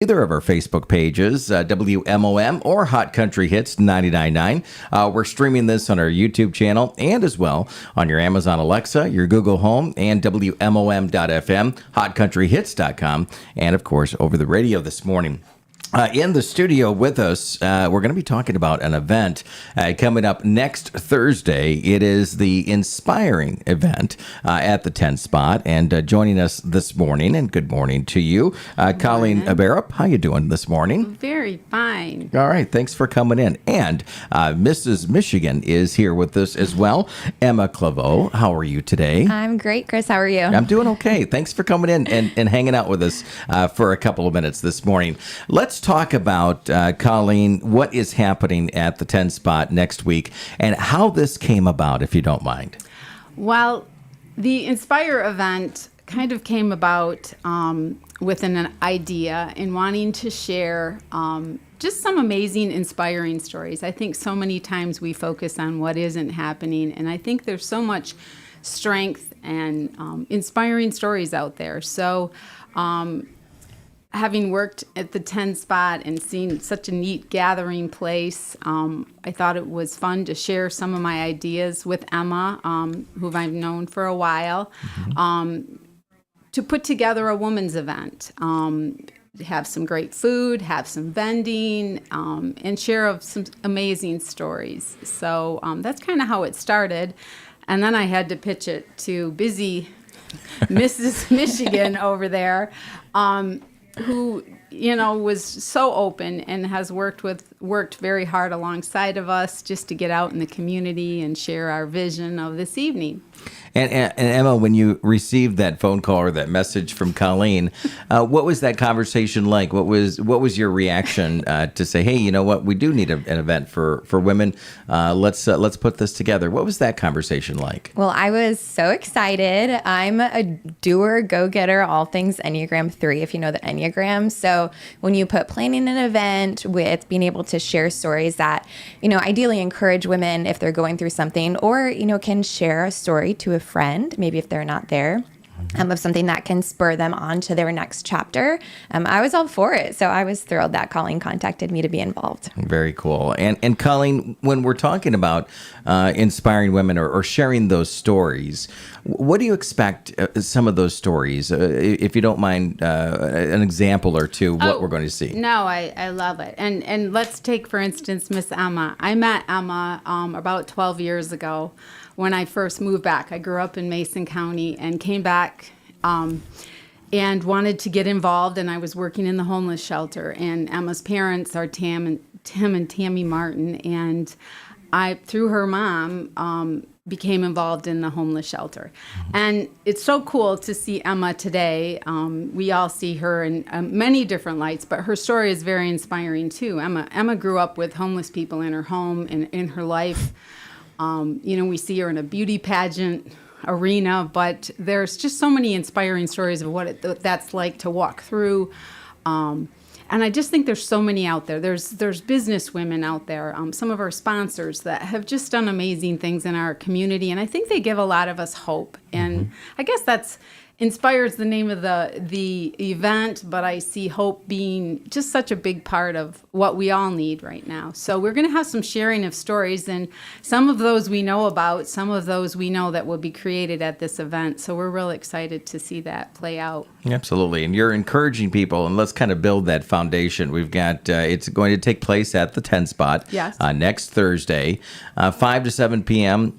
Either of our Facebook pages, WMOM or Hot Country Hits 99.9. We're streaming this on our YouTube channel and as well on your Amazon Alexa, your Google Home, and WMOM.FM, HotCountryHits.com, and of course over the radio this morning. In the studio with us, we're going to be talking about an event coming up next Thursday. It is the Inspiring event at the 10 Spot. And joining us this morning, and good morning to you, Colleen Bearup. How you doing this morning? Very fine. All right. Thanks for coming in. And Mrs. Michigan is here with us as well. Emma Claveau, how are you today? I'm great, Chris. How are you? I'm doing okay. Thanks for coming in and hanging out with us for a couple of minutes this morning. Let's talk about, Colleen, what is happening at the 10 Spot next week and how this came about, if you don't mind. Well, the Inspire event kind of came about with an idea in wanting to share just some amazing, inspiring stories. I think so many times we focus on what isn't happening, and I think there's so much strength and inspiring stories out there. So, having worked at the 10 Spot and seen such a neat gathering place, I thought it was fun to share some of my ideas with Emma, who I've known for a while, to put together a women's event. Have some great food, have some vending, and share of some amazing stories. So that's kind of how it started. And then I had to pitch it to busy Mrs. Michigan over there, who, was so open and has worked very hard alongside of us just to get out in the community and share our vision of this evening. And Emma, when you received that phone call or that message from Colleen, what was that conversation like? What was your reaction to say, hey, you know what, we do need an event for women. Let's put this together. What was that conversation like? Well, I was so excited. I'm a doer, go-getter, all things Enneagram 3, if you know the Enneagram. So when you put planning an event with being able to share stories that, ideally encourage women if they're going through something, or, can share a story to a friend, maybe if they're not there, of something that can spur them on to their next chapter. I was all for it. So I was thrilled that Colleen contacted me to be involved. Very cool. And Colleen, when we're talking about inspiring women or sharing those stories, what do you expect some of those stories, if you don't mind, an example or two, what we're going to see? No, I love it. And let's take, for instance, Miss Emma. I met Emma about 12 years ago when I first moved back. I grew up in Mason County and came back and wanted to get involved, and I was working in the homeless shelter. And Emma's parents are Tim and Tammy Martin, and I, through her mom, became involved in the homeless shelter. And it's so cool to see Emma today. We all see her in many different lights, but her story is very inspiring too. Emma grew up with homeless people in her home and in her life. We see her in a beauty pageant arena, but there's just so many inspiring stories of what that's like to walk through. And I just think there's so many out there. There's business women out there, some of our sponsors that have just done amazing things in our community, and I think they give a lot of us hope. And I guess that's Inspires the name of the event, but I see hope being just such a big part of what we all need right now. So we're going to have some sharing of stories, and some of those we know about, some of those we know that will be created at this event. So we're real excited to see that play out. Absolutely. And you're encouraging people, and let's kind of build that foundation. We've got, it's going to take place at the 10 Spot next Thursday, 5 to 7 p.m.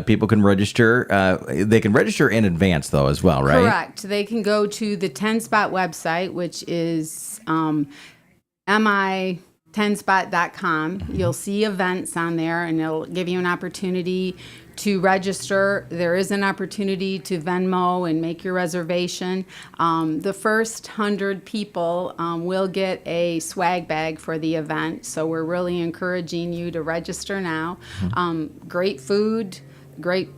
People can register. They can register in advance, though, as well, right? Correct. They can go to the 10 Spot website, which is mi10spot.com. You'll see events on there, and it'll give you an opportunity to register. There is an opportunity to Venmo and make your reservation. The first 100 people will get a swag bag for the event, so we're really encouraging you to register now. Great food, great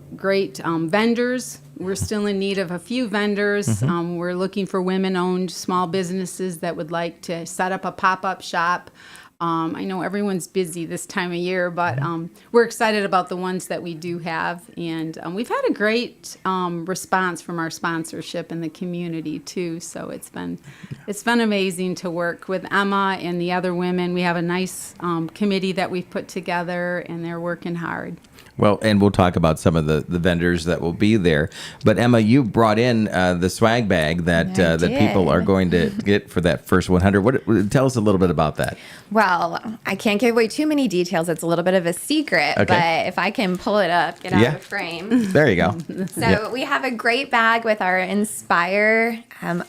vendors. We're still in need of a few vendors. We're looking for women-owned small businesses that would like to set up a pop-up shop. I know everyone's busy this time of year, but we're excited about the ones that we do have. And we've had a great response from our sponsorship in the community, too. So it's been amazing to work with Emma and the other women. We have a nice committee that we've put together, and they're working hard. Well, and we'll talk about some of the vendors that will be there. But Emma, you brought in the swag bag that that people are going to get for that first 100. Tell us a little bit about that. Well, I can't give away too many details. It's a little bit of a secret, Okay. but if I can pull it up, get out of frame. There you go. So we have a great bag with our Inspire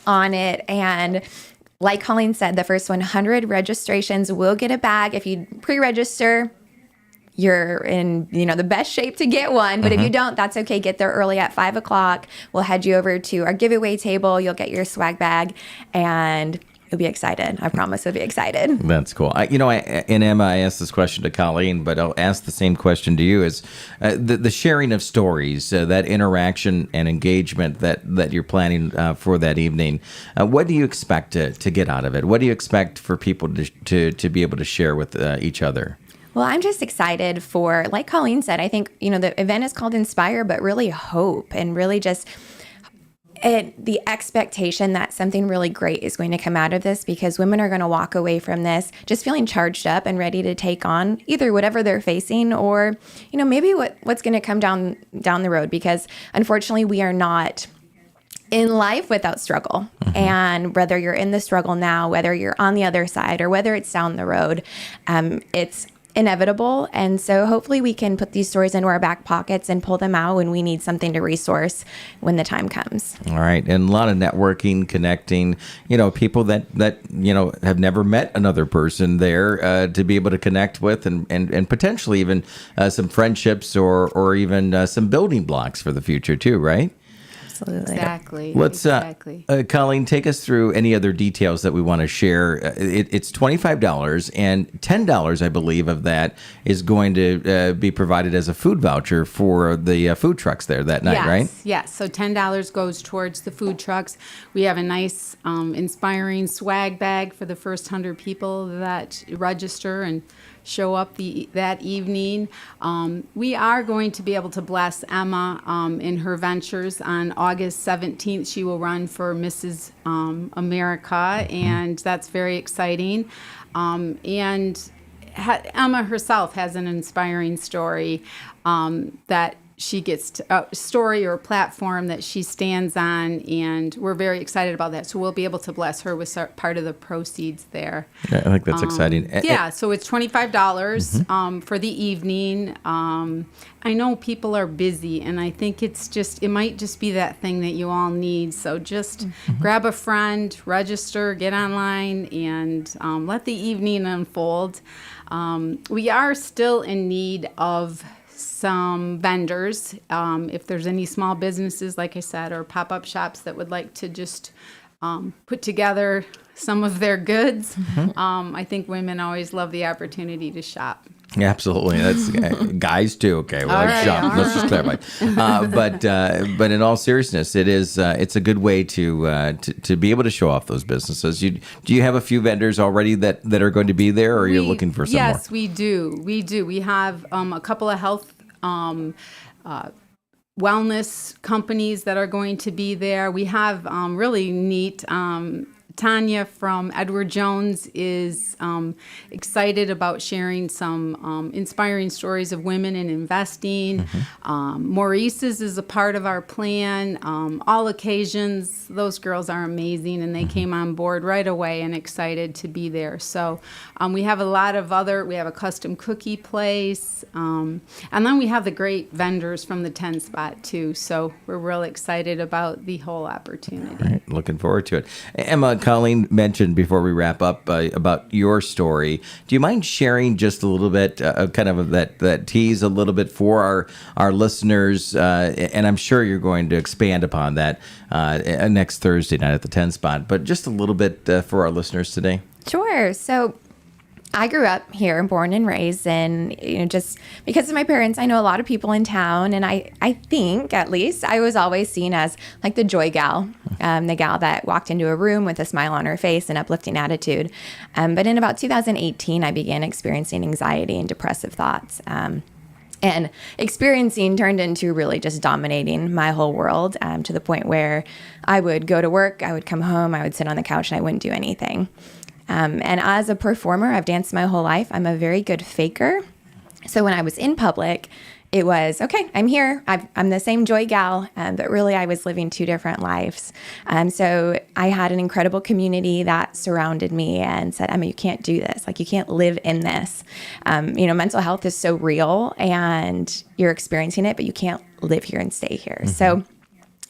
on it. And like Colleen said, the first 100 registrations will get a bag. If you pre-register, you're in, the best shape to get one. But if you don't, that's okay. Get there early at 5 o'clock. We'll head you over to our giveaway table. You'll get your swag bag, and you'll be excited. I promise you'll be excited. That's cool. And Emma, I asked this question to Colleen, but I'll ask the same question to you: is the sharing of stories, that interaction and engagement that you're planning for that evening? What do you expect to get out of it? What do you expect for people to be able to share with each other? Well, I'm just excited for, like Colleen said, I think, the event is called Inspire, but really hope, and really just the expectation that something really great is going to come out of this, because women are going to walk away from this just feeling charged up and ready to take on either whatever they're facing, or, maybe what's going to come down the road, because unfortunately we are not in life without struggle. And whether you're in the struggle now, whether you're on the other side, or whether it's down the road, it's inevitable. And so hopefully we can put these stories into our back pockets and pull them out when we need something to resource when the time comes. All right. And a lot of networking, connecting, people that have never met another person there, to be able to connect with, and potentially even some friendships or even some building blocks for the future too, right? Absolutely. Exactly. Let's, Colleen, take us through any other details that we want to share. It's $25, and $10, I believe, of that is going to be provided as a food voucher for the food trucks there that night, right? Yes. So $10 goes towards the food trucks. We have a nice, inspiring swag bag for the first 100 people that register and show up that evening. We are going to be able to bless Emma in her ventures. On August 17th, she will run for Mrs. America, and that's very exciting. And Emma herself has an inspiring story that she gets a story or platform that she stands on, and we're very excited about that. So we'll be able to bless her with part of the proceeds there. I think that's exciting. So it's $25 for the evening. I know people are busy, and I think it might just be that thing that you all need. So just grab a friend, register, get online, and let the evening unfold. We are still in need of some vendors. If there's any small businesses, like I said, or pop-up shops that would like to just put together some of their goods. I think women always love the opportunity to shop. Yeah, absolutely. That's guys too. Okay, well, All shop. right. Let's just clarify. But in all seriousness, it's a good way to be able to show off those businesses. Do you have a few vendors already that are going to be there, or are you looking for some more? Yes, we do. We have a couple of health wellness companies that are going to be there. We have really neat. Tanya from Edward Jones is excited about sharing some inspiring stories of women in investing. Maurice's is a part of our plan. All occasions, those girls are amazing, and they came on board right away and excited to be there. So we have a lot of we have a custom cookie place, and then we have the great vendors from the 10 spot too. So we're real excited about the whole opportunity. Right, looking forward to it. Emma, Colleen mentioned before we wrap up about your story. Do you mind sharing just a little bit, kind of that tease a little bit for our listeners? And I'm sure you're going to expand upon that next Thursday night at the 10 spot, but just a little bit for our listeners today. Sure. So I grew up here, born and raised, and just because of my parents, I know a lot of people in town, and I think, at least, I was always seen as like the joy gal, the gal that walked into a room with a smile on her face and uplifting attitude. But in about 2018, I began experiencing anxiety and depressive thoughts. And experiencing turned into really just dominating my whole world, to the point where I would go to work, I would come home, I would sit on the couch, and I wouldn't do anything. And as a performer, I've danced my whole life. I'm a very good faker. So when I was in public, it was, okay, I'm here. I'm the same joy gal, but really I was living two different lives. So I had an incredible community that surrounded me and said, Emma, you can't do this. Like, you can't live in this. Mental health is so real and you're experiencing it, but you can't live here and stay here. So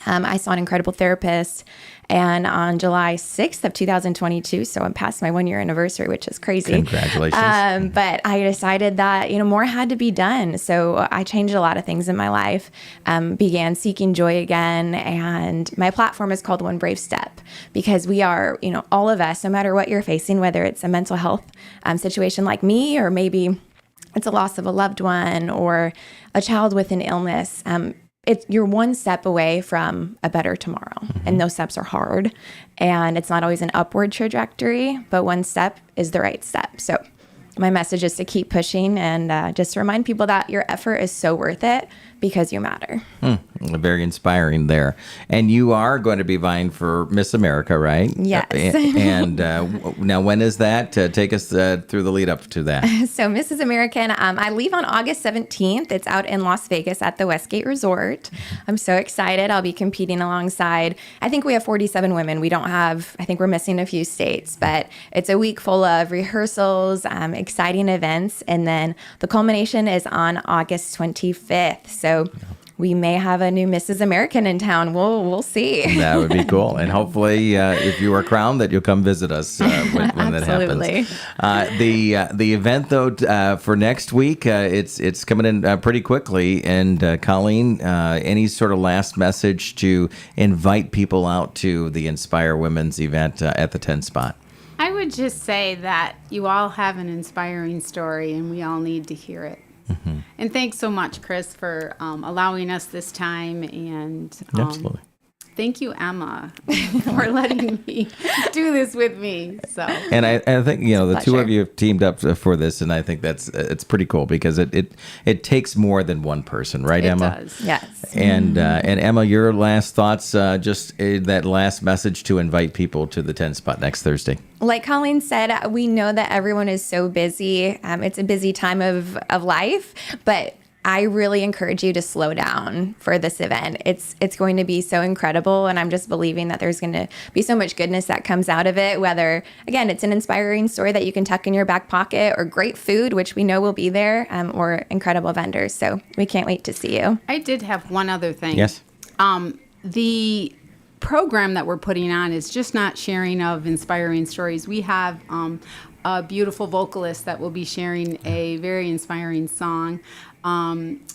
I saw an incredible therapist, and on July 6th of 2022, so I'm past my 1-year anniversary, which is crazy. Congratulations. But I decided that, more had to be done. So I changed a lot of things in my life, began seeking joy again. And my platform is called One Brave Step, because we are, all of us, no matter what you're facing, whether it's a mental health situation like me, or maybe it's a loss of a loved one or a child with an illness, you're one step away from a better tomorrow. And those steps are hard, and it's not always an upward trajectory, but one step is the right step. So my message is to keep pushing, and just to remind people that your effort is so worth it because you matter. Very inspiring there. And you are going to be vying for Miss America, right? Yes. And now, when is that? Take us through the lead up to that. So Mrs. American, I leave on August 17th. It's out in Las Vegas at the Westgate Resort. I'm so excited. I'll be competing alongside, I think we have 47 women. I think we're missing a few states, but it's a week full of rehearsals, exciting events. And then the culmination is on August 25th. So we may have a new Mrs. American in town. We'll see. That would be cool. And hopefully, if you are crowned, that you'll come visit us when that happens. The event, though, for next week, it's coming in pretty quickly. And Colleen, any sort of last message to invite people out to the Inspire Women's event at the 10 spot? I would just say that you all have an inspiring story, and we all need to hear it. And thanks so much, Chris, for allowing us this time. And absolutely. Thank you, Emma, for letting me do this with me. So, and I think the two of you have teamed up for this, and I think it's pretty cool because it takes more than one person, right, Emma? It does. Yes. And Emma, your last thoughts, just that last message to invite people to the 10 spot next Thursday. Like Colleen said, we know that everyone is so busy. It's a busy time of life, but I really encourage you to slow down for this event. It's going to be so incredible, and I'm just believing that there's going to be so much goodness that comes out of it, whether, again, it's an inspiring story that you can tuck in your back pocket, or great food, which we know will be there, or incredible vendors. So we can't wait to see you. I did have one other thing. Yes. The program that we're putting on is just not sharing of inspiring stories. We have a beautiful vocalist that will be sharing a very inspiring song.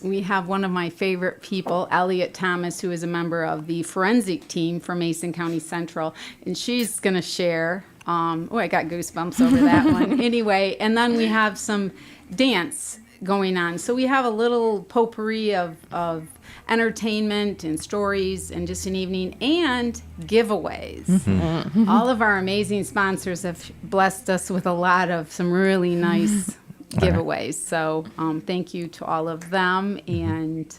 We have one of my favorite people, Elliot Thomas, who is a member of the forensic team for Mason County Central, and she's going to share. I got goosebumps over that one. Anyway, and then we have some dance going on. So we have a little potpourri of entertainment and stories and just an evening and giveaways. All of our amazing sponsors have blessed us with a lot of some really nice giveaways. So thank you to all of them, and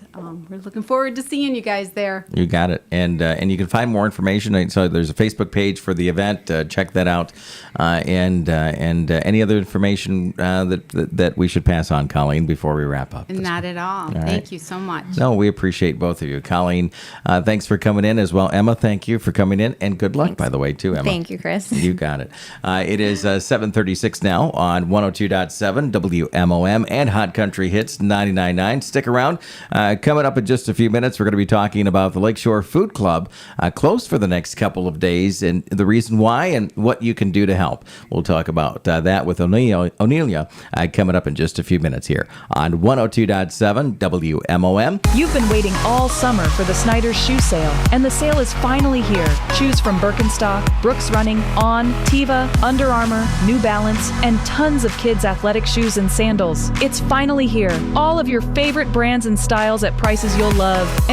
we're looking forward to seeing you guys there. You got it. And you can find more information. So there's a Facebook page for the event. Check that out. And any other information that we should pass on, Colleen, before we wrap up? Not at all. Thank you so much. No, we appreciate both of you. Colleen, thanks for coming in as well. Emma, thank you for coming in, and good luck, by the way, too, Emma. Thank you, Chris. You got it. It is 7:36 now on 102.7 WMOM and Hot Country Hits 99.9. Stick around. Coming up in just a few minutes, we're going to be talking about the Lakeshore Food Club closed for the next couple of days and the reason why and what you can do to help. We'll talk about that with Onelia coming up in just a few minutes here on 102.7 WMOM. You've been waiting all summer for the Snyder's shoe sale, and the sale is finally here. Choose from Birkenstock, Brooks Running, On, Teva, Under Armour, New Balance, and tons of kids' athletic shoes and sandals. It's finally here. All of your favorite brands and styles at prices you'll love. And